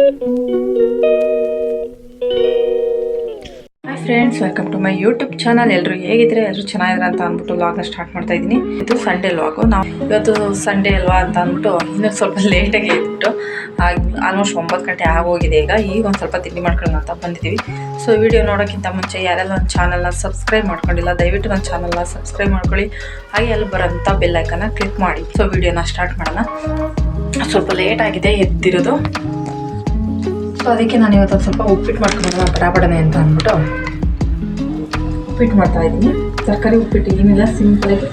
Hi friends, welcome to my YouTube channel. ಎಲ್ಲರೂ ಹೇಗಿದ್ರೆ ಎಲ್ಲರೂ ಚೆನ್ನಾಗಿದ್ರೆ ಅಂತ ಅಂದ್ಬಿಟ್ಟು ವ್ಲಾಗ್ನ ಸ್ಟಾರ್ಟ್ ಮಾಡ್ತಾ ಇದ್ದೀನಿ. ಇದು ಸಂಡೇ ವ್ಲಾಗು. ನಾವು ಇವತ್ತು ಸಂಡೇ ಅಲ್ವಾ ಅಂತ ಅಂದ್ಬಿಟ್ಟು ಇನ್ನೂ ಸ್ವಲ್ಪ ಲೇಟಾಗಿ ಇದ್ಬಿಟ್ಟು ಆಲ್ಮೋಸ್ಟ್ 9 ಗಂಟೆ ಆಗೋಗಿದೆ. ಈಗ ಒಂದು ಸ್ವಲ್ಪ ತಿಂಡಿ ಮಾಡ್ಕೊಳ್ಳೋಣ ಅಂತ ಬಂದಿದ್ದೀವಿ. ಸೊ ವಿಡಿಯೋ ನೋಡೋಕ್ಕಿಂತ ಮುಂಚೆ ಯಾರೆಲ್ಲ ನನ್ನ ಚಾನಲ್ನ ಸಬ್ಸ್ಕ್ರೈಬ್ ಮಾಡ್ಕೊಂಡಿಲ್ಲ, ದಯವಿಟ್ಟು ನನ್ನ ಚಾನಲ್ನ ಸಬ್ಸ್ಕ್ರೈಬ್ ಮಾಡ್ಕೊಳ್ಳಿ. ಹಾಗೆ ಅಲ್ಲಿ ಬರೋಂಥ ಬೆಲ್ ಐಕನ್ನ ಕ್ಲಿಕ್ ಮಾಡಿ. ಸೊ ವಿಡಿಯೋನ ಸ್ಟಾರ್ಟ್ ಮಾಡೋಣ. ಸ್ವಲ್ಪ ಲೇಟ್ ಆಗಿದೆ ಎದ್ದಿರೋದು. ಸೊ ಅದಕ್ಕೆ ನಾನು ಇವತ್ತು ಸ್ವಲ್ಪ ಉಪ್ಪಿಟ್ಟು ಮಾಡ್ಕೊಳ್ಳೋಣ ಬಡಬಡನೆ ಅಂತ ಅಂದ್ಬಿಟ್ಟು ಉಪ್ಪಿಟ್ಟು ಮಾಡ್ತಾ ಇದ್ದೀನಿ. ತರಕಾರಿ ಉಪ್ಪಿಟ್ಟು ಏನಿಲ್ಲ, ಸಿಂಪಲಾಗಿ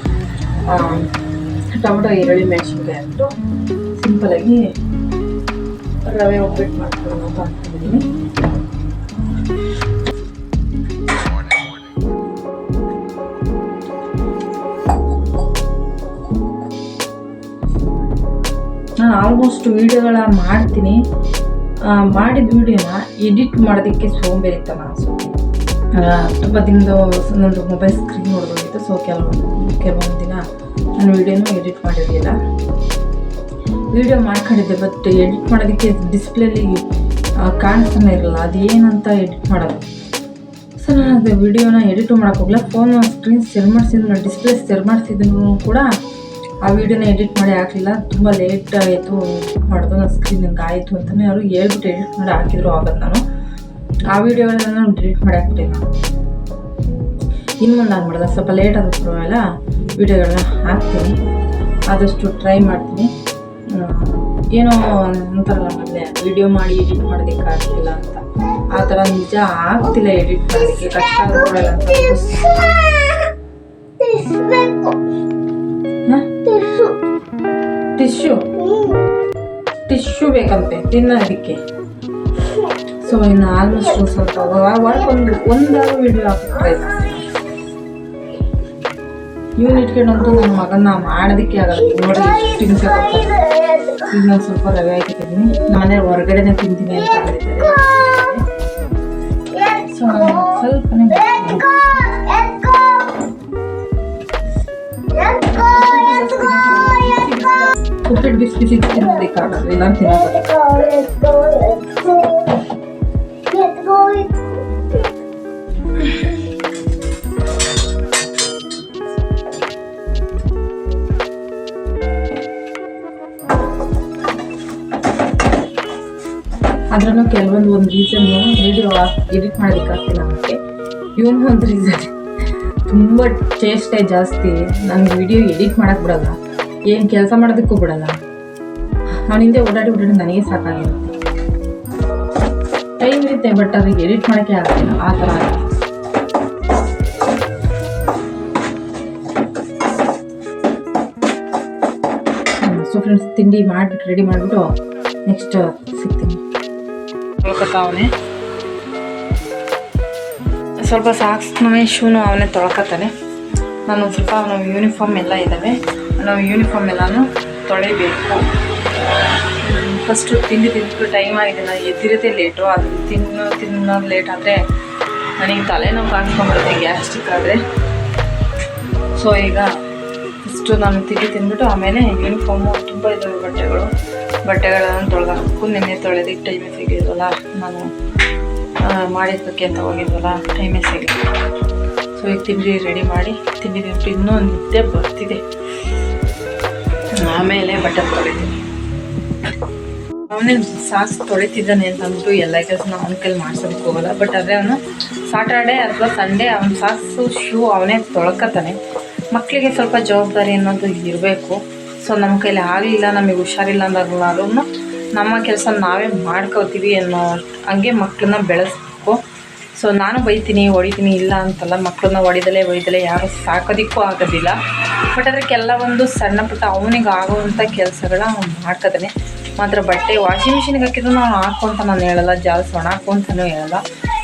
ಟೊಮೊಟೊ, ಈರುಳ್ಳಿ, ಮೆಣಸಿನ್ಕಾಯಿ ಅಂದ್ಬಿಟ್ಟು ಸಿಂಪಲಾಗಿ ರವೆ ಉಪ್ಪಿಟ್ಟು ಮಾಡ್ಕೊಳ್ಳೋಣ ಅಂತ ಅಂದ್ಕೊಂಡಿದ್ದೀನಿ. ನಾನು ಆಲ್ಮೋಸ್ಟ್ ವೀಡಿಯೋಗಳ ಮಾಡ್ತೀನಿ. ಮಾಡಿದ ವೀಡಿಯೋನ ಎಡಿಟ್ ಮಾಡೋದಕ್ಕೆ ಸೋಂಬೇರಿತನ ಅನಿಸುತ್ತೆ. ತುಂಬ ದಿನದ ನನ್ನದು ಮೊಬೈಲ್ ಸ್ಕ್ರೀನ್ ಹೊಡೆದೋಗಿತ್ತು. ಸೊ ಕೆಲವೊಂದು ದಿನ ನಾನು ವೀಡಿಯೋನೂ ಎಡಿಟ್ ಮಾಡಿರಲಿಲ್ಲ. ವೀಡಿಯೋ ಮಾಡ್ಕೊಂಡಿದ್ದೆ, ಬಟ್ ಎಡಿಟ್ ಮಾಡೋದಕ್ಕೆ ಡಿಸ್ಪ್ಲೇಲಿ ಕಾಣಿಸ್ತಾನೆ ಇರಲ್ಲ, ಅದೇನಂತ ಎಡಿಟ್ ಮಾಡೋದು. ಸೊ ನಾನು ಅದು ವೀಡಿಯೋನ ಎಡಿಟು ಮಾಡೋಕ್ಕೋಗಲ್ಲ. ಫೋನ್ ಸ್ಕ್ರೀನ್ ಸೆಲ್ ಮಾಡಿಸಿದ್ರು, ಡಿಸ್ಪ್ಲೇ ಸೆಲ್ ಮಾಡಿಸಿದ್ರು ಕೂಡ ಆ ವಿಡಿಯೋನ ಎಡಿಟ್ ಮಾಡಿ ಹಾಕಲಿಲ್ಲ. ತುಂಬ ಲೇಟ್ ಆಯಿತು ಮಾಡೋದು. ನನ್ನ ಸ್ಕ್ರೀನ್ ನಂಗೆ ಆಯಿತು ಅಂತಲೇ ಅವರು ಹೇಳ್ಬಿಟ್ಟು ಎಡಿಟ್ ಮಾಡಿ ಹಾಕಿದ್ರು. ಆಗೋದು ನಾನು ಆ ವಿಡಿಯೋಗಳನ್ನ ನಾನು ಡಿಲೀಟ್ ಮಾಡಿ ಹಾಕ್ಬಿಟ್ಟೆ. ನಾನು ಇನ್ನು ಮುಂದೆ ಆಗ್ಬಿಡೋಲ್ಲ, ಸ್ವಲ್ಪ ಲೇಟ್ ಆದರೂ ಪರವಾಗಿಲ್ಲ, ವಿಡಿಯೋಗಳನ್ನ ಹಾಕ್ತೀನಿ, ಆದಷ್ಟು ಟ್ರೈ ಮಾಡ್ತೀನಿ. ಏನೋ ಅಂತಾರಲ್ಲ ಮೊದಲೇ ವಿಡಿಯೋ ಮಾಡಿ ಎಡಿಟ್ ಮಾಡೋದಕ್ಕೆ ಆಗ್ತಿಲ್ಲ ಅಂತ, ಆ ಥರ ನಿಜ ಆಗ್ತಿಲ್ಲ. ಎಡಿಟ್ ಮಾಡೋದಕ್ಕೆ ಕಷ್ಟ ಆಗೋಲ್ಲ ಅಂತ ಟಿಶ್ಯೂ ಬೇಕಂತೆ ತಿನ್ನೋದಕ್ಕೆ. ಸೊ ಇನ್ನು ಆಲ್ಮೋಸ್ಟ್ ಸ್ವಲ್ಪ ಒಂದಾರು ವಿಡಿಯೋ ಹಾಕ್ಬಿಟ್ರೆ ಇವನು ಇಟ್ಕೊಂಡಂತೂ ನನ್ನ ಮಗನ ಮಾಡೋದಕ್ಕೆ ಆಗಲ್ಲ. ನೋಡಿ ಎಷ್ಟು ಹಿಂಸೆ ಕೊಡ್ತಾರೆ. ಈಗ ನಾನು ಸ್ವಲ್ಪ ರವೆ ಹಾಕಿದ್ದೀನಿ. ನಾನೇ ಹೊರಗಡೆನೇ ತಿಂತೀನಿ ಅಂತ ಹೇಳಿದ್ದಾರೆ. ಸೊ ಸ್ವಲ್ಪನೇ ಉಪ್ಪಿಟ್ಟು ಬಿಸಿ ಬಿಸಿ ತಿನ್ನೋದಕ್ಕಾಗಲ್ಲ, ಇಲ್ಲ ಅದ್ರಲ್ಲೂ ಒಂದು ರೀಸನ್ನು ವಿಡಿಯೋ ಎಡಿಟ್ ಮಾಡೋದಕ್ಕಾಗ್ತಿಲ್ಲ ನನಗೆ. ಇವನು ಒಂದು ರೀಸನ್, ತುಂಬ ಚೇಷ್ಟೆ ಜಾಸ್ತಿ. ನನಗೆ ವಿಡಿಯೋ ಎಡಿಟ್ ಮಾಡೋಕ್ಕೆ ಬಿಡಲ್ಲ, ಏನು ಕೆಲಸ ಮಾಡೋದಕ್ಕೂ ಬಿಡಲ್ಲ. ಅವನ ಹಿಂದೆ ಓಡಾಡಿ ನನಗೆ ಸಾಕಾಗಿರುತ್ತೆ. ಟೈಮ್ ಇರುತ್ತೆ, ಬಟ್ ಅದಕ್ಕೆ ಎಡಿಟ್ ಮಾಡೋಕ್ಕೆ ಆಗ್ತಿಲ್ಲ, ಆ ಥರ ಆಗಿದೆ. ಸೊ ಫ್ರೆಂಡ್ಸ್, ತಿಂಡಿ ಮಾಡಿಬಿಟ್ಟು ರೆಡಿ ಮಾಡಿಬಿಟ್ಟು ನೆಕ್ಸ್ಟ್ ಸಿಗ್ತೀನಿ. ತೊಳ್ಕೊತಾವನೆ ಸ್ವಲ್ಪ ಸಾಕ್ಸ್ನೂ ಶೂನು ಅವನೇ ತೊಳ್ಕೊತಾನೆ. ನಾನು ಸ್ವಲ್ಪ ನಾವು ಯೂನಿಫಾರ್ಮ್ ಎಲ್ಲ ಇದ್ದಾವೆ, ನಾವು ಯೂನಿಫಾರ್ಮ್ ಎಲ್ಲನೂ ತೊಳಿಬೇಕು. ಫಸ್ಟು ತಿಂಡಿ ತಿಂದು ಟೈಮ್ ಆಗಿದೆ. ನಾನು ಎದ್ದಿರೋದೇ ಲೇಟು. ಅದು ತಿನ್ನೋದು ಲೇಟ್ ಆದರೆ ನನಗೆ ತಲೆನೋವು ಕಾಣಿಸ್ಕೊಂಡ್ಬಿಡುತ್ತೆ ಗ್ಯಾಸ್ಟ್ರಿಕ್ ಆದರೆ. ಸೊ ಈಗ ಫಸ್ಟು ನಾನು ತಿಂಡಿ ತಿಂದ್ಬಿಟ್ಟು ಆಮೇಲೆ ಯೂನಿಫಾರ್ಮು ತುಂಬ ಇದ್ದಾವೆ ಬಟ್ಟೆಗಳನ್ನು ತೊಳೆದಾಕು. ನೆನ್ನೆ ತೊಳೆದಕ್ಕೆ ಟೈಮೇ ಸಿಗಿದ್ವಲ್ಲ, ನಾನು ಮಾಡಿದ್ದಕ್ಕೆ ಅಂತ ಹೋಗಿದ್ವಲ್ಲ, ಟೈಮೇ ಸಿಗಲಿಲ್ಲ. ಸೊ ಈಗ ತಿಂಡಿ ರೆಡಿ ಮಾಡಿ ತಿಂಡಿ ತಿಂದು ಇನ್ನೂ ನಿದ್ದೆ ಬರ್ತಿದೆ. ಆಮೇಲೆ ಬಟ್ಟೆ ತೊಳಿತೀನಿ. ಅವನೇ ಸಾಕ್ಸ್ ತೊಳಿತಿದ್ದಾನೆ ಅಂತ ಅಂದ್ಬಿಟ್ಟು ಎಲ್ಲ ಕೆಲಸ ಅವನ ಕೈಲಿ ಮಾಡ್ಸೋದಕ್ಕೆ ಹೋಗಲ್ಲ. ಬಟ್ ಆದರೆ ಅವನು ಸಾಟರ್ಡೆ ಅಥವಾ ಸಂಡೇ ಅವನ ಸಾಕ್ಸು ಶೂ ಅವನೇ ತೊಳ್ಕೊತಾನೆ. ಮಕ್ಕಳಿಗೆ ಸ್ವಲ್ಪ ಜವಾಬ್ದಾರಿ ಅನ್ನೋದು ಇರಬೇಕು. ಸೊ ನಮ್ಮ ಕೈಲಿ ಆಗಲಿಲ್ಲ, ನಮಗೆ ಹುಷಾರಿಲ್ಲ ಅಂದಾಗಲಾದ್ರೂ ನಮ್ಮ ಕೆಲಸ ನಾವೇ ಮಾಡ್ಕೋತೀವಿ ಅನ್ನೋ ಹಂಗೆ ಮಕ್ಕಳನ್ನ ಬೆಳೆಸ್ಬೇಕು. ಸೊ ನಾನು ಬೈತೀನಿ, ಹೊಡಿತೀನಿ, ಇಲ್ಲ ಅಂತಲ್ಲ. ಮಕ್ಕಳನ್ನ ಹೊಡಿದಲೇ ಯಾರು ಸಾಕೋದಕ್ಕೂ ಆಗೋದಿಲ್ಲ. ಬಟ್ ಅದಕ್ಕೆ ಕೆಲವೊಂದು ಸಣ್ಣ ಪುಟ್ಟ ಅವನಿಗೆ ಆಗುವಂಥ ಕೆಲಸಗಳ ಅವ್ನು ಮಾಡ್ಕೋತಾನೆ. ಮಾತ್ರ ಬಟ್ಟೆ ವಾಷಿಂಗ್ ಮಿಷಿನ್ಗೆ ಹಾಕಿದ್ರು ನಾನು ಹಾಕು ಅಂತ ನಾನು ಹೇಳಲ್ಲ, ಜಾಸ್ತಿ ಒಣ ಹಾಕು ಅಂತಲೂ ಹೇಳಲ್ಲ.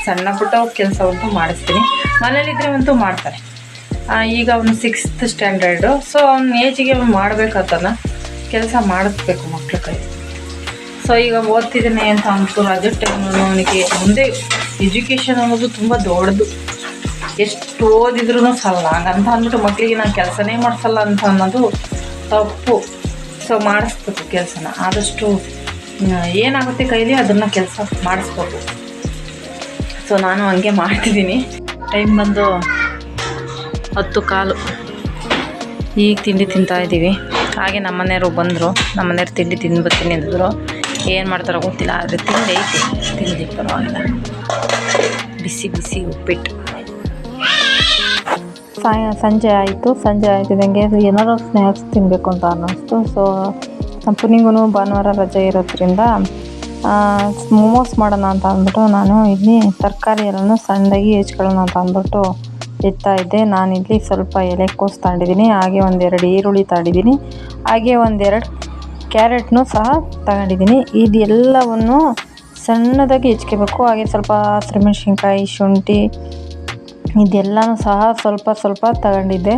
ಸಣ್ಣ ಪುಟ್ಟ ಕೆಲಸವಂತೂ ಮಾಡಿಸ್ತೀನಿ. ಮನೇಲಿದ್ದರೆ ಅಂತೂ ಮಾಡ್ತಾರೆ. ಈಗ ಅವನು 6th ಸ್ಟ್ಯಾಂಡರ್ಡು. ಸೊ ಅವ್ನ ಏಜಿಗೆ ಮಾಡಬೇಕಾತನ ಕೆಲಸ ಮಾಡಿಸ್ಬೇಕು ಮಕ್ಳ ಕೈ. ಸೊ ಈಗ ಓದ್ತಿದ್ದಾನೆ ಅಂತ ಅಂದ್ಕೊಂಡು ಅದೇ ಟೈಮ್ ಅವನಿಗೆ ಮುಂದೆ ಎಜುಕೇಷನ್ ಅನ್ನೋದು ತುಂಬ ದೊಡ್ಡದು. ಎಷ್ಟು ಓದಿದ್ರೂ ಸಲ್ಲ ಹಂಗಂತ ಅಂದ್ಬಿಟ್ಟು ಮಕ್ಕಳಿಗೆ ನಾನು ಕೆಲಸನೇ ಮಾಡಿಸಲ್ಲ ಅಂತ ಅನ್ನೋದು ತಪ್ಪು. ಸೊ ಮಾಡಿಸ್ಬೇಕು ಕೆಲಸನ. ಆದಷ್ಟು ಏನಾಗುತ್ತೆ ಕೈಲಿ ಅದನ್ನು ಕೆಲಸ ಮಾಡಿಸ್ಬೇಕು. ಸೊ ನಾನು ಹಂಗೆ ಮಾಡ್ತಿದ್ದೀನಿ. ಟೈಮ್ ಬಂದು 10:15. ಈಗ ತಿಂಡಿ ತಿಂತಾಯಿದ್ದೀವಿ. ಹಾಗೆ ನಮ್ಮನೆಯವರು ಬಂದರು. ನಮ್ಮನೆಯವ್ರು ತಿಂಡಿ ತಿಂದ್ಬರ್ತೀನಿ ಅಂದರು. ಏನು ಮಾಡ್ತಾರೋ ಗೊತ್ತಿಲ್ಲ, ಆದರೆ ತಿಂಡಿ ಐತಿ, ತಿಂದು ಪರವಾಗಿಲ್ಲ. ಬಿಸಿ ಬಿಸಿ ಉಪ್ಪಿಟ್ಟು. ಸಂಜೆ ಆಯ್ತಿದ್ದಂಗೆ ಏನಾದ್ರು ಸ್ನ್ಯಾಕ್ಸ್ ತಿನ್ನಬೇಕು ಅಂತ ಅನ್ನಿಸ್ತು. ಸೊ ನಮ್ಮ ಪುನಿಗೂ ಭಾನುವಾರ ರಜೆ ಇರೋದ್ರಿಂದ ಮೋಮೋಸ್ ಮಾಡೋಣ ಅಂತ ಅಂದ್ಬಿಟ್ಟು ನಾನು ಇಲ್ಲಿ ತರಕಾರಿ ಎಲ್ಲನೂ ಸಣ್ಣದಾಗಿ ಹೆಚ್ಕೊಳ್ಳೋಣ ಅಂತ ಅಂದ್ಬಿಟ್ಟು ಇದ್ದೆ. ನಾನಿಲ್ಲಿ ಸ್ವಲ್ಪ ಎಲೆಕೋಸು ತಗೊಂಡಿದ್ದೀನಿ, ಹಾಗೆ 1-2 ಈರುಳ್ಳಿ ತಗೊಂಡಿದ್ದೀನಿ, ಹಾಗೆ 1-2 ಕ್ಯಾರೆಟ್ನೂ ಸಹ ತಗೊಂಡಿದ್ದೀನಿ. ಇದೆಲ್ಲವನ್ನು ಸಣ್ಣದಾಗಿ ಹೆಚ್ಕೋಬೇಕು. ಹಾಗೆ ಸ್ವಲ್ಪ ಹಸಿಮೆಣ್ಸಿನ್ಕಾಯಿ, ಶುಂಠಿ ಇದೆಲ್ಲನೂ ಸಹ ಸ್ವಲ್ಪ ತಗೊಂಡಿದ್ದೆ.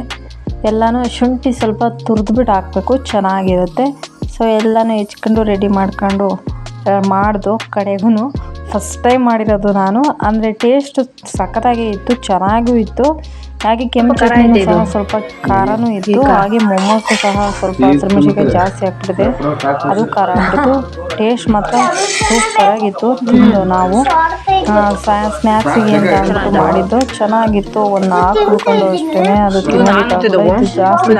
ಎಲ್ಲನೂ ಶುಂಠಿ ಸ್ವಲ್ಪ ತುರಿದ್ಬಿಟ್ಟು ಹಾಕಬೇಕು, ಚೆನ್ನಾಗಿರುತ್ತೆ. ಸೊ ಎಲ್ಲನೂ ಹೆಚ್ಕೊಂಡು ರೆಡಿ ಮಾಡ್ಕೊಂಡು ಮಾಡ್ದು. ಕಡೆಗೂ ಫಸ್ಟ್ ಟೈಮ್ ಮಾಡಿರೋದು ನಾನು, ಅಂದರೆ ಟೇಸ್ಟ್ ಸಖತ್ತಾಗೇ ಇತ್ತು, ಚೆನ್ನಾಗೂ ಇತ್ತು. ಹಾಗೆ ಕೆಂಪು ಚಟ್ನಿ ಸಹ ಸ್ವಲ್ಪ ಖಾರನೂ ಇತ್ತು. ಹಾಗೆ ಮೊಮೋಸು ಸಹ ಸ್ವಲ್ಪ ಹಸಿಮೆಣ್ಸಿನ್ಕಾಯಿ ಜಾಸ್ತಿ ಹಾಕ್ಬಿಟ್ಟಿದೆ, ಅದು ಖಾರ ಆಗ್ಬಿಟ್ಟು ಟೇಸ್ಟ್ ಮಾತ್ರ ಸೂಪರಾಗಿತ್ತು. ತಿಂದು ನಾವು ಸ್ನ್ಯಾಕ್ಸಿಗೆ ಅಂತ ಅಂದ್ಬಿಟ್ಟು ಮಾಡಿದ್ದು ಚೆನ್ನಾಗಿತ್ತು. ಒಂದು 4 ಉಳ್ಕೊಂಡು ಅಷ್ಟೇ, ಅದು ತಿನ್ನೋದಕ್ಕಾಗಲ್ಲ. ಜಾಸ್ತಿ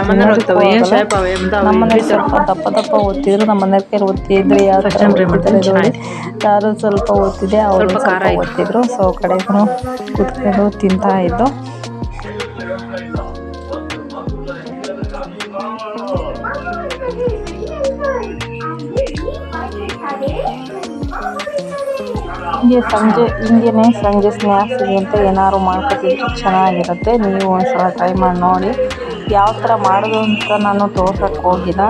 ನಮ್ಮನೇಲಿ ಸ್ವಲ್ಪ ದಪ್ಪ ಓದ್ತಿದ್ರು, ನಮ್ಮನೆಯ ಕೈಲಿ ಓದ್ತಿದ್ರು. ಯಾವ ಥರ ಓದ್ತಿದ್ದಾರೆ ಯಾರು ಸ್ವಲ್ಪ ಓದ್ತಿದ್ದೆ, ಅವರು ಸ್ವಲ್ಪ ಓದ್ತಿದ್ರು. ಸೊ ಕಡೆಗೂ ಕೂತ್ಕೊಂಡು ತಿಂತಾ ಇದ್ದು. ಸಂಜೆ ಸ್ನ್ಯಾಕ್ಸಿಗೆ ಅಂತ ಏನಾದ್ರು ಮಾಡ್ಕೊತಿದ್ರೆ ಚೆನ್ನಾಗಿರುತ್ತೆ. ನೀವು ಒಂದ್ಸಲ ಟ್ರೈ ಮಾಡಿ ನೋಡಿ. ಯಾವ ಥರ ಮಾಡೋದು ಅಂತ ನಾನು ತೋರ್ಸೋಕ್ಕೆ ಹೋಗಿಲ್ಲ.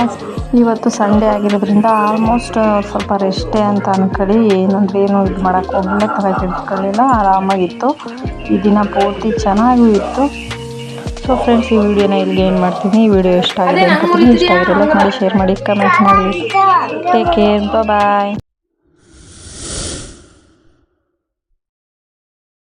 ಇವತ್ತು ಸಂಡೇ ಆಗಿರೋದ್ರಿಂದ ಆಲ್ಮೋಸ್ಟ್ ಸ್ವಲ್ಪ ರೆಸ್ಟೇ ಅಂತ ಅಂದ್ಕೊಳ್ಳಿ. ಏನಂದರೆ ಏನು ಇದು ಮಾಡೋಕ್ಕೆ ಹೋಗಲಿಲ್ಲ, ತಲೆ ಕೆಡಿಸ್ಕೊಳ್ಳಿಲ್ಲ, ಆರಾಮಾಗಿತ್ತು. ಈ ದಿನ ಪೂರ್ತಿ ಚೆನ್ನಾಗೂ ಇತ್ತು. ಸೊ ಫ್ರೆಂಡ್ಸ್, ಈ ವಿಡಿಯೋನ ಇಲ್ಲಿಗೆ ಏನು ಮಾಡ್ತೀನಿ. ಈ ವಿಡಿಯೋ ಇಷ್ಟ ಆಗಿದೆ ಅನ್ಕೋತೀನಿ. ಇಷ್ಟ ಆಗಿರೋ ಲೈಕ್ ಮಾಡಿ, ಶೇರ್ ಮಾಡಿ, ಕಮೆಂಟ್ ಮಾಡಿ. ಟೇಕ್ ಕೇರ್, ಬಾಯ್.